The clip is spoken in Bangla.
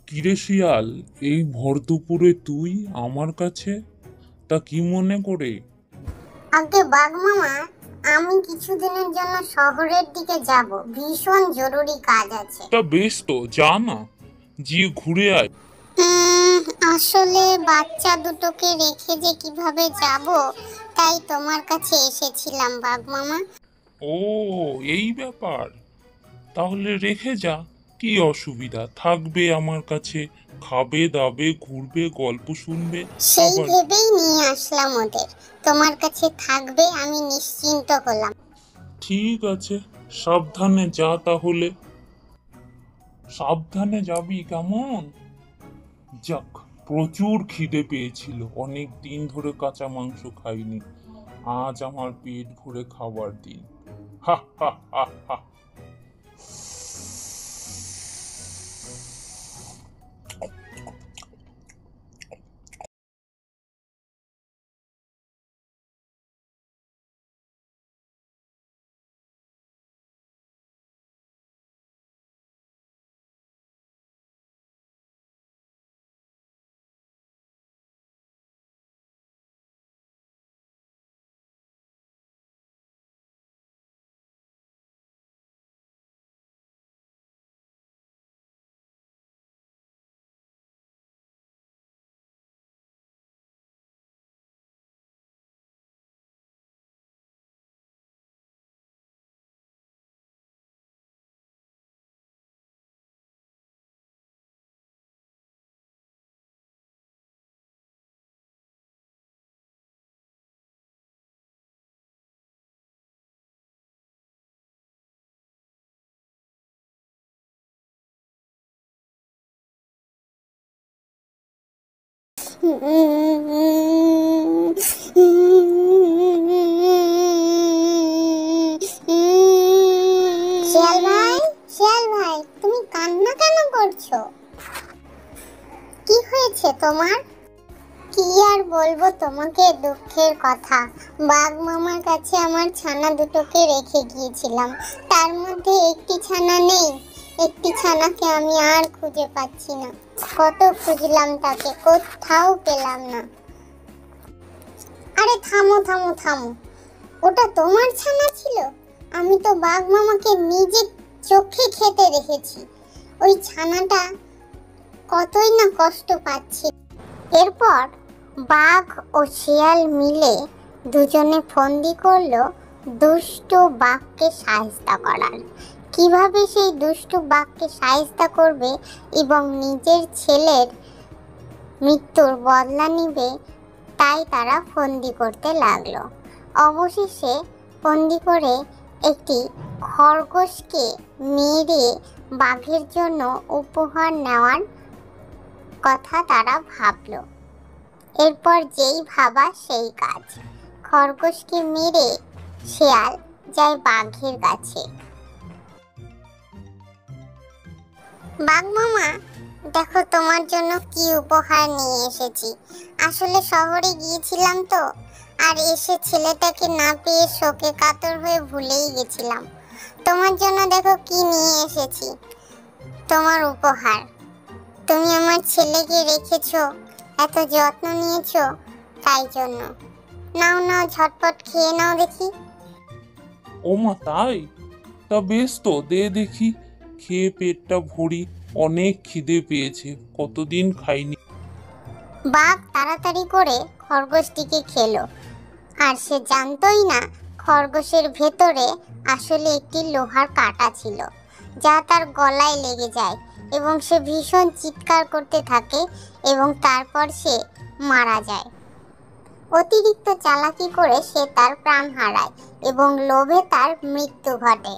কিরে শিয়াল, এই ভর দুপুরে তুই আমার কাছে? তা কি মনে করে? আগে বাঘ মামা, আমি কিছুদিনের জন্য শহরের দিকে যাব, ভীষণ জরুরি কাজ আছে। তা বেশ, তো যা না, গিয়ে ঘুরে আয়। আসলে বাচ্চা দুটোকে রেখে যে কিভাবে যাব, তাই তোমার কাছে এসেছিলাম বাঘ মামা। ও, এই ব্যাপার। তাহলে রেখে যা, কি অসুবিধা, থাকবে আমার কাছে, খাবে দাবে, ঘুরবে, গল্প শুনবে। সেই আবার ভেবেই নিয়ে আসলাম ওদের, তোমার কাছে থাকবে, আমি নিশ্চিন্ত হলাম। ঠিক আছে, সাবধানে যা তাহলে। সাবধানে যাবি, কেমন? যাক, প্রচুর খিদে পেয়েছিল, অনেক দিন ধরে কাঁচা মাংস খাইনি। আজ আমার পেট ভরে খাবার দিন। হা হা হা হা। শিয়াল ভাই, শিয়াল ভাই, তুমি কান্না কেন করছো? কি হয়েছে তোমার? কি আর বলবো তোমাকে দুঃখের কথা। বাঘ মামার কাছে আমার ছানা দুটোকে রেখে গিয়েছিলাম, তার মধ্যে একটি ছানা নেই। একটি ছানাকে আমি আর খুঁজে পাচ্ছি না। কত খুঁজলাম তাকে, কোথাও পেলাম না। আরে থামো থামো থামো, ওটা তোমার ছানা ছিল? আমি তো বাঘ মামাকে নিজের চোখে খেতে দেখেছি। ওই ছানাটা কতই না কষ্ট পাচ্ছি। এরপর বাঘ ও শিয়াল মিলে দুজনে ফন্দি করলো দুষ্টু বাঘকে সাহায্য করার। কিভাবে সেই দুষ্টু বাঘকে সাহায্য করবে এবং নিজের ছেলের মৃত্যুর বদলা নিবে, তাই তারা ফন্দি করতে লাগলো। অবশেষে ফন্দি করে একটি খরগোশকে মেরে বাঘের জন্য উপহার নেওয়ার কথা তারা ভাবলো। এরপর যেই ভাবা সেই কাজ, খরগোশকে মেরে শিয়াল যায় বাঘের কাছে। বাঘ মামা, দেখো তোমার জন্য কি উপহার নিয়ে এসেছি। আসলে শহরে গিয়েছিলাম তো, আর এসে ছেলেটাকে না পেয়ে শোকে কাতর হয়ে ভুলেই গেছিলাম। তোমার জন্য দেখো কি নিয়ে এসেছি, তোমার উপহার। তুমি আমার ছেলেকে রেখেছো, এত যত্ন নিয়েছো, তাই জন্য। নাও নাও, ঝটপট খেয়ে নাও দেখি। ও মা, তাই? তা বেশ, তো দে দেখি, খেয়ে পেটটা ভরি, অনেক খিদে পেয়েছে, কতদিন খাইনি। বাঘ তাড়াতাড়ি করে খরগোশটিকে খেলো, আর সে জানতোই না খরগোশের ভেতরে আসলে একটি লোহার কাঁটা ছিল, যা তার গলায় লেগে যায় এবং সে ভীষণ চিৎকার করতে থাকে এবং তারপর সে মারা যায়। অতিরিক্ত চালাকি করে সে তার প্রাণ হারায় এবং লোভে তার মৃত্যু ঘটে।